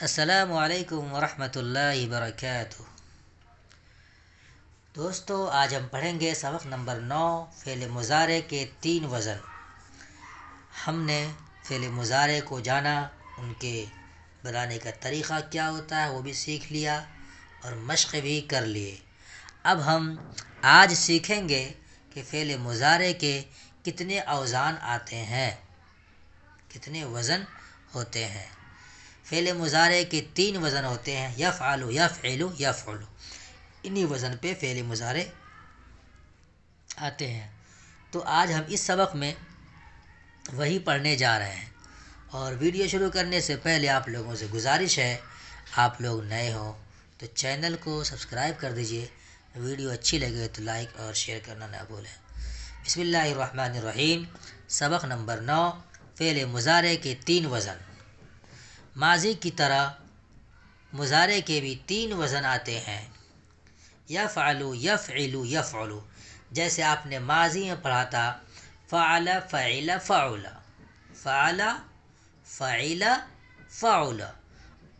السلام علیکم ورحمۃ اللہ وبرکاتہ۔ دوستو، آج ہم پڑھیں گے سبق نمبر 9، فعل مضارع کے 3 وزن۔ ہم نے فعل مضارع کو جانا، ان کے بنانے کا طریقہ کیا ہوتا ہے وہ بھی سیکھ لیا اور مشق بھی کر لیے۔ اب ہم آج سیکھیں گے کہ فعل مضارع کے کتنے اوزان آتے ہیں، کتنے وزن ہوتے ہیں۔ فعل مضارع کے 3 وزن ہوتے ہیں، یفعل، یفعل، یفعل۔ انہی وزن پہ فعل مضارع آتے ہیں۔ تو آج ہم اس سبق میں وہی پڑھنے جا رہے ہیں، اور ویڈیو شروع کرنے سے پہلے آپ لوگوں سے گزارش ہے، آپ لوگ نئے ہوں تو چینل کو سبسکرائب کر دیجئے، ویڈیو اچھی لگے تو لائک اور شیئر کرنا نہ بھولیں۔ بسم اللہ الرحمن الرحیم۔ سبق نمبر 9، فعل مضارع کے 3 وزن۔ ماضی کی طرح مضارع کے بھی 3 وزن آتے ہیں، یفعل، یفعل، یفعل۔ جیسے آپ نے ماضی میں پڑھا تھا فعل، فعل، فعل، فعل، فعل، فعل،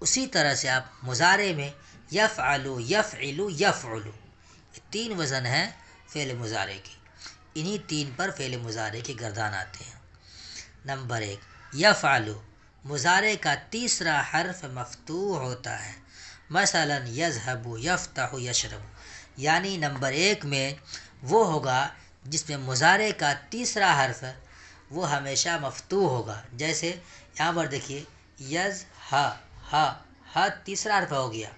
اسی طرح سے آپ مضارع میں یفعل، یفعل، یفعل۔ یہ 3 وزن ہیں فعل مضارع کی، انہی 3 پر فعل مضارع کی گردان آتے ہیں۔ نمبر 1، یفعل، مضارع کا تیسرا حرف مفتوح ہوتا ہے، مثلا یذهب، یفتح، یشرب۔ یعنی نمبر 1 میں وہ ہوگا جس میں مضارع کا تیسرا حرف وہ ہمیشہ مفتوح ہوگا۔ جیسے یہاں پر دیکھیے ہا تیسرا حرف ہو گیا،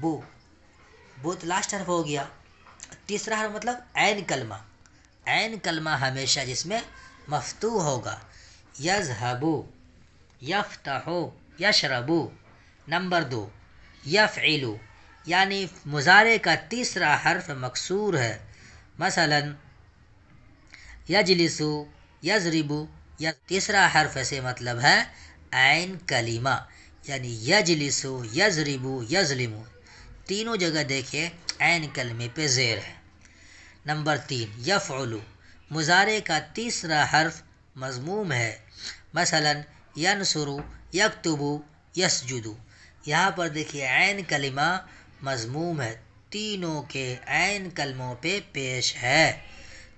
بو تو لاسٹ حرف ہو گیا، تیسرا حرف مطلب عین کلمہ، عین کلمہ ہمیشہ جس میں مفتوح ہوگا، یذهب، یفتح، یشرب۔ نمبر 2، یفعل، یعنی مضارع کا تیسرا حرف مکسور ہے، مثلا یجلس، یضرب۔ تیسرا حرف سے مطلب ہے عین کلمہ، یعنی یجلس، یضرب، یظلم، تینوں جگہ دیکھیں عین کلمے پہ زیر ہے۔ نمبر 3، یفعل، مضارع کا تیسرا حرف مضموم ہے، مثلا ینصر، یکتب، یسجد۔ یہاں پر دیکھیے عین کلمہ مضموم ہے، تینوں کے عین کلموں پہ پیش ہے،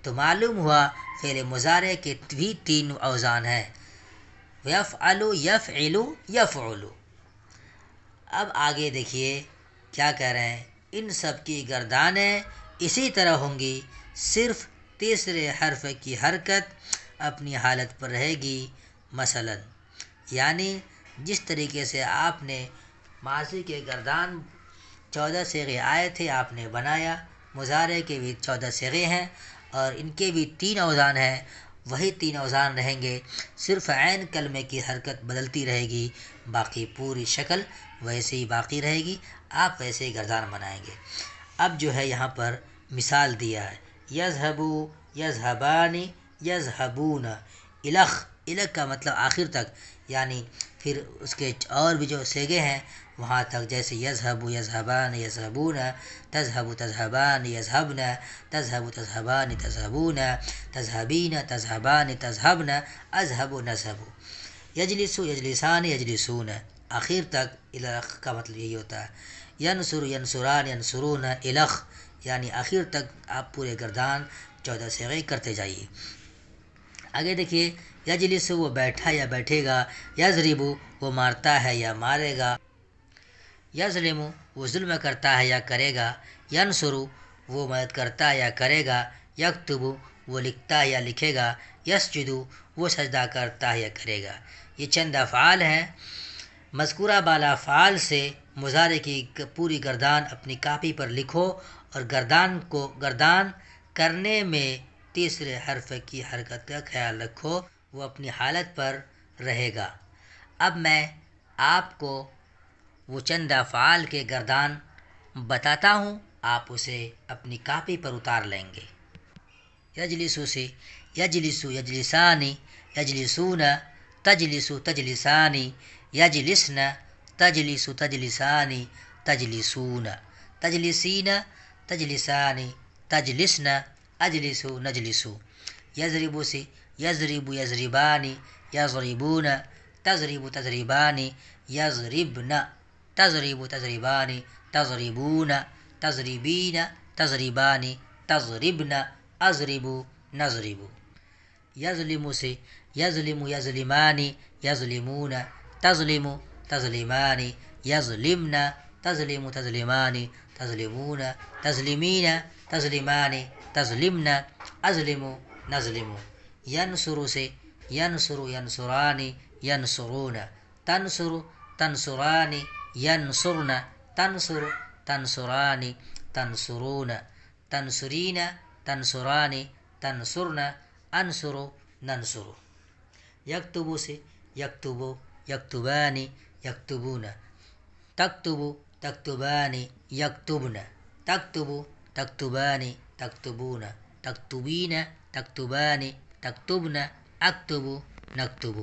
تو معلوم ہوا فعل مضارع کے بھی 3 اوزان ہیں، یفعل، یفعل، یفعل۔ اب آگے دیکھیے کیا کہہ رہے ہیں، ان سب کی گردانیں اسی طرح ہوں گی، صرف تیسرے حرف کی حرکت اپنی حالت پر رہے گی، مثلا یعنی جس طریقے سے آپ نے ماضی کے گردان 14 صیغے آئے تھے آپ نے بنایا، مضارع کے بھی 14 صیغے ہیں اور ان کے بھی 3 اوزان ہیں، وہی 3 اوزان رہیں گے، صرف عین کلمے کی حرکت بدلتی رہے گی، باقی پوری شکل ویسے ہی باقی رہے گی، آپ ویسے ہی گردان بنائیں گے۔ اب جو ہے یہاں پر مثال دیا ہے، یذهب، یذهبان، یذهبون، الخ، الخ کا مطلب آخر تک، یعنی پھر اس کے اور بھی جو صیغے ہیں وہاں تک، جیسے یذهب، یذهبان، یذهبون، تذهب، تذهبان، یذهبن، تذهب، تذهبان، تذهبون، تذهبین، تذهبان، تذهبن، اذهب، نذهب۔ یجلس، یجلسان، یجلسون، آخر تک الخ کا مطلب یہی ہوتا ہے۔ ینصر، ینصران، ینصرون، الخ، یعنی آخر تک آپ پورے گردان 14 صیغے کرتے جائیے۔ آگے دیکھیے، یجلس، وہ بیٹھا یا بیٹھے گا، یضرب، وہ مارتا ہے یا مارے گا، یظلم، وہ ظلم کرتا ہے یا کرے گا، ینصر، وہ مدد کرتا ہے یا کرے گا، یکتب، وہ لکھتا ہے یا لکھے گا، یسجد، وہ سجدہ کرتا ہے یا کرے گا۔ یہ چند افعال ہیں، مذکورہ بالا افعال سے مضارع کی پوری گردان اپنی کاپی پر لکھو، اور گردان کرنے میں تیسرے حرف کی حرکت کا خیال رکھو، وہ اپنی حالت پر رہے گا۔ اب میں آپ کو وہ چند افعال کے گردان بتاتا ہوں، آپ اسے اپنی کاپی پر اتار لیں گے۔ یجلس سے یجلس، یجلسان، یجلسون، تجلس، تجلسان، یجلسن، تجلس، تجلسان، تجلسون، تجلسین، تجلسان، تجلسن، اجلس، نجلس۔ یضرب سے یضرب، یضربان، یضربون، تضرب تضربان یضربن تضرب تضربان تضربون تضربین تضربان تضربن اضرب نضرب یظلم سے یظلم یظلمان یظلمون تظلم تظلمان یظلمن تظلم تظلمان تظلمون تظلمین تظلمان تظلمن اظلم نظلم ینصر سے ینصر ینصران ینصرون تنصر تنصران ینصرن تنصر تنصران تنصرون تنصرین تنصران تنصرن انصر ننصر یکتب سے یکتب یکتبان یکتبون تکتب تکتبان یکتبن تکتب تکتبان تکتبون تکتبین تکتبان تکتبن اکتب نکتب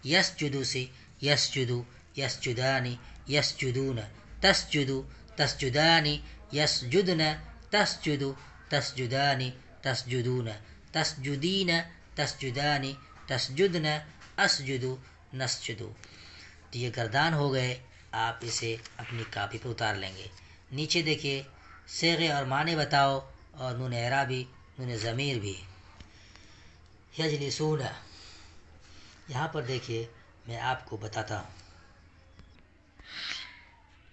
یسجد سے یسجد یسجدان یسجدون تسجد تسجدان یسجدن تسجد تسجدان تسجدون تسجدین تسجدان تسجدن اسجد نسجد. تو یہ گردان ہو گئے. آپ اسے اپنی کاپی پہ اتار لیں گے. نیچے دیکھیے صیغے اور معنی بتاؤ اور نون اعرابی نون ضمیر بھی. یجلسون یہاں پر دیکھیے میں آپ کو بتاتا ہوں.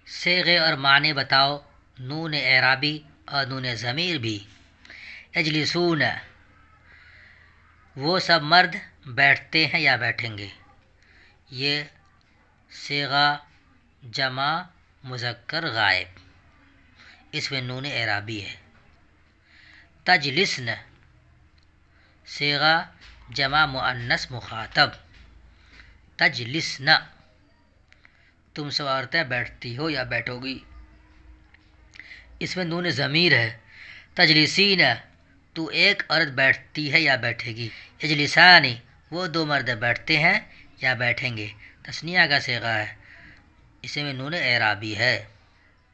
صیغے اور معنی بتاؤ نون اعرابی اور نون ضمیر بھی. یجلسون وہ سب مرد بیٹھتے ہیں یا بیٹھیں گے. یہ صیغہ جمع مذکر غائب، اس میں نون اعرابی ہے. تجلسن صیغہ جمع مؤنث مخاطب. تجلسن تم سب عورتیں بیٹھتی ہو یا بیٹھو گی، اس میں نون ضمیر ہے. تجلسین تو ایک عورت بیٹھتی ہے یا بیٹھے گی. یجلسانی وہ دو مرد بیٹھتے ہیں یا بیٹھیں گے، تثنیہ کا صیغہ ہے، اس میں نون اعرابی ہے.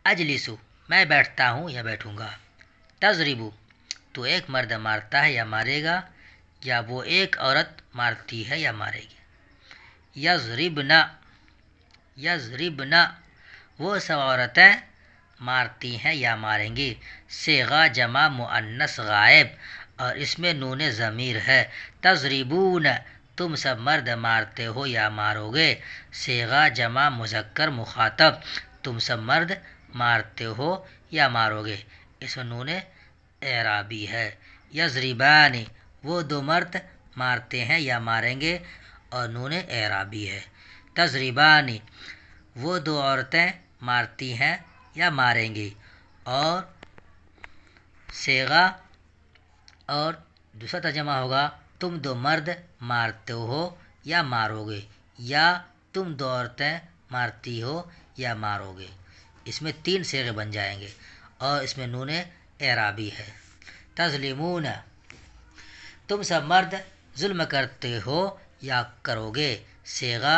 اجلسو میں بیٹھتا ہوں یا بیٹھوں گا. تضربو تو ایک مرد مارتا ہے یا مارے گا، یا وہ ایک عورت مارتی ہے یا مارے گی. یضربنا یضربنا وہ سب عورتیں مارتی ہیں یا ماریں گی. صیغہ جمع مؤنث غائب اور اس میں نون ضمیر ہے. تضربون تم سب مرد مارتے ہو یا مارو گے. صیغہ جمع مذکر مخاطب تم سب مرد مارتے ہو یا مارو گے، اس میں نون اعرابی ہے. یضربان وہ دو مرد مارتے ہیں یا ماریں گے اور نون اعرابی ہے. تضربان وہ دو عورتیں مارتی ہیں یا ماریں گی، اور صیغہ اور دوسرا ترجمہ ہوگا تم دو مرد مارتے ہو یا مارو گے، یا تم دو عورتیں مارتی ہو یا مارو گے. اس میں تین صیغے بن جائیں گے اور اس میں نون اعرابی ہے. تظلمون تم سب مرد ظلم کرتے ہو یا کرو گے. صیغہ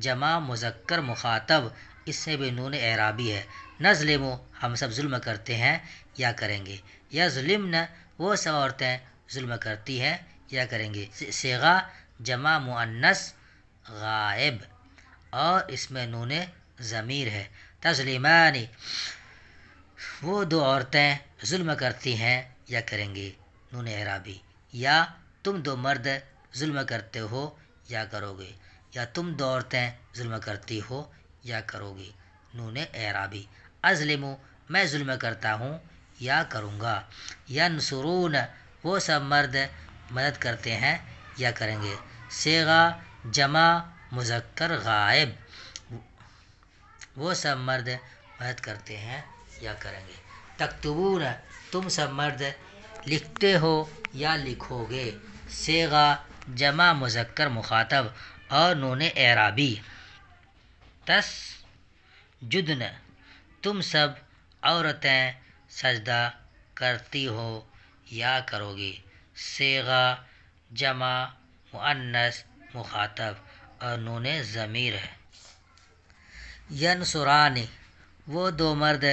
جمع مذکر مخاطب اس سے بھی نون اعرابی ہے. نظلم ہم سب ظلم کرتے ہیں یا کریں گے. یظلمن وہ سب عورتیں ظلم کرتی ہیں یا کریں گے. صیغہ جمع مؤنث غائب اور اس میں نون ضمیر ہے. تظلمان وہ دو عورتیں ظلم کرتی ہیں یا کریں گے، نون اعرابی. یا تم دو مرد ظلم کرتے ہو یا کرو گے، یا تم دو عورتیں ظلم کرتی ہو یا کرو گی، نون اعرابی. اظلم میں ظلم کرتا ہوں یا کروں گا. ینصرون وہ سب مرد مدد کرتے ہیں یا کریں گے. صیغہ جمع مذکر غائب وہ سب مرد مدد کرتے ہیں یا کریں گے. تکتبون تم سب مرد لکھتے ہو یا لکھو گے. صیغہ جمع مذکر مخاطب اور نون اعرابی. تسجدن تم سب عورتیں سجدہ کرتی ہو یا کرو گی. صیغہ جمع مؤنث مخاطب اور نون ضمیر ہے. ینصران وہ دو مرد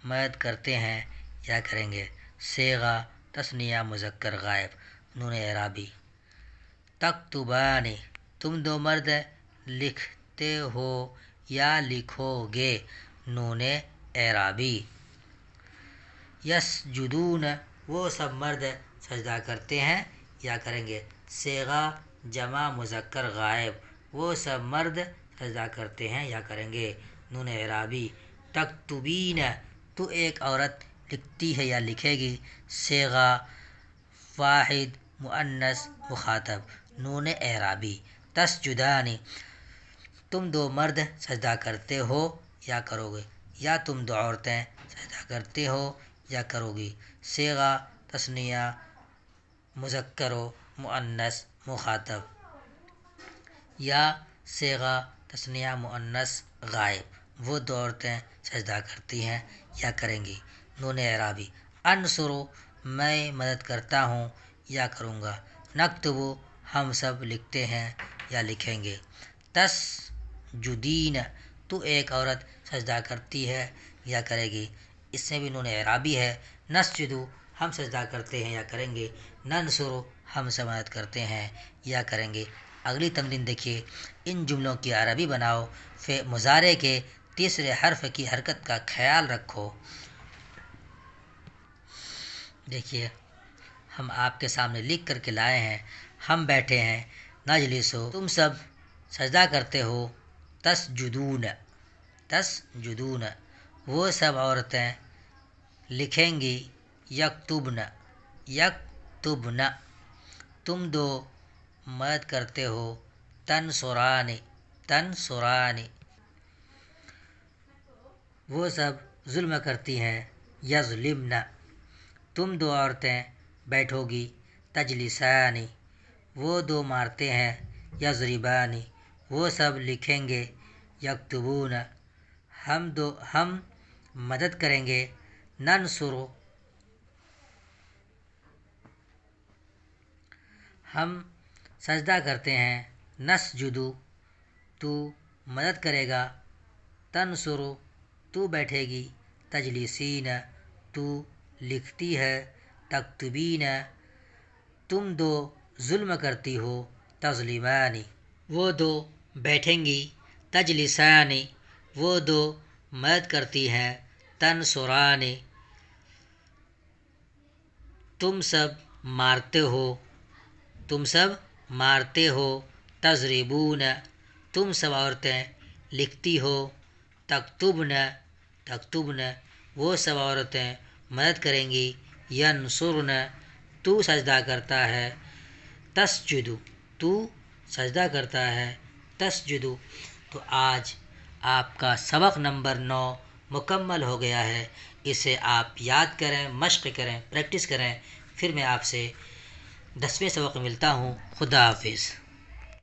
مدد کرتے ہیں یا کریں گے. صیغہ تثنیہ مذکر غائب، نون اعرابی. تکتبان تم دو مرد لکھتے ہو یا لکھو گے، نون اعرابی۔ یسجدون وہ سب مرد سجدہ کرتے ہیں یا کریں گے، صیغہ جمع مذکر غائب، وہ سب مرد سجدہ کرتے ہیں یا کریں گے، نون اعرابی۔ تکتبین تو ایک عورت لکھتی ہے یا لکھے گی، صیغہ واحد مؤنث مخاطب، نون اعرابی۔ تسجدان تم دو مرد سجدہ کرتے ہو یا کرو گے، یا تم دو عورتیں سجدہ کرتے ہو یا کرو گی، صیغہ تثنیہ مذکر و مؤنث مخاطب، یا صیغہ تثنیہ مؤنث غائب، وہ دو عورتیں سجدہ کرتی ہیں یا کریں گی، نون اعرابی۔ انصر میں مدد کرتا ہوں یا کروں گا، نکتب ہم سب لکھتے ہیں یا لکھیں گے۔ تسجدین تو ایک عورت سجدہ کرتی ہے یا کرے گی، اس میں بھی نون اعرابی ہے۔ نسجد ہم سجدہ کرتے ہیں یا کریں گے، ننصر ہم سب مدد کرتے ہیں یا کریں گے۔ اگلی تمرین دیکھیے، ان جملوں کی عربی بناؤ، مضارع کے تیسرے حرف کی حرکت کا خیال رکھو۔ دیکھیے ہم آپ کے سامنے لکھ کر کے لائے ہیں، ہم بیٹھے ہیں، نجلسو تم سب سجدہ کرتے ہو، تسجدون تسجدون وہ سب عورتیں لکھیں گی، یکتبن یکتبن تم دو مدد کرتے ہو، تنصران تنصران وہ سب ظلم کرتی ہیں، یظلمن تم دو عورتیں بیٹھو گی، تجلسان وہ دو مارتے ہیں، یضربان وہ سب لکھیں گے، یکتبون ہم مدد کریں گے، ننصر ہم سجدہ کرتے ہیں، نسجد تو مدد کرے گا، تنصر تو بیٹھے گی، تجلسین تو لکھتی ہے، تکتبین تم دو ظلم کرتی ہو، تظلمان وہ دو بیٹھیں گی، تجلسان وہ دو مدد کرتی ہیں، تنصران تم سب مارتے ہو، تضربون تم سب عورتیں لکھتی ہو، تکتبن وہ سب عورتیں مدد کریں گی، ینصرن تو سجدہ کرتا ہے، تسجد تو سجدہ کرتا ہے، تسجد۔ تو آج آپ کا سبق نمبر 9 مکمل ہو گیا ہے، اسے آپ یاد کریں، مشق کریں، پریکٹس کریں، پھر میں آپ سے 10ویں سبق میں ملتا ہوں۔ خدا حافظ۔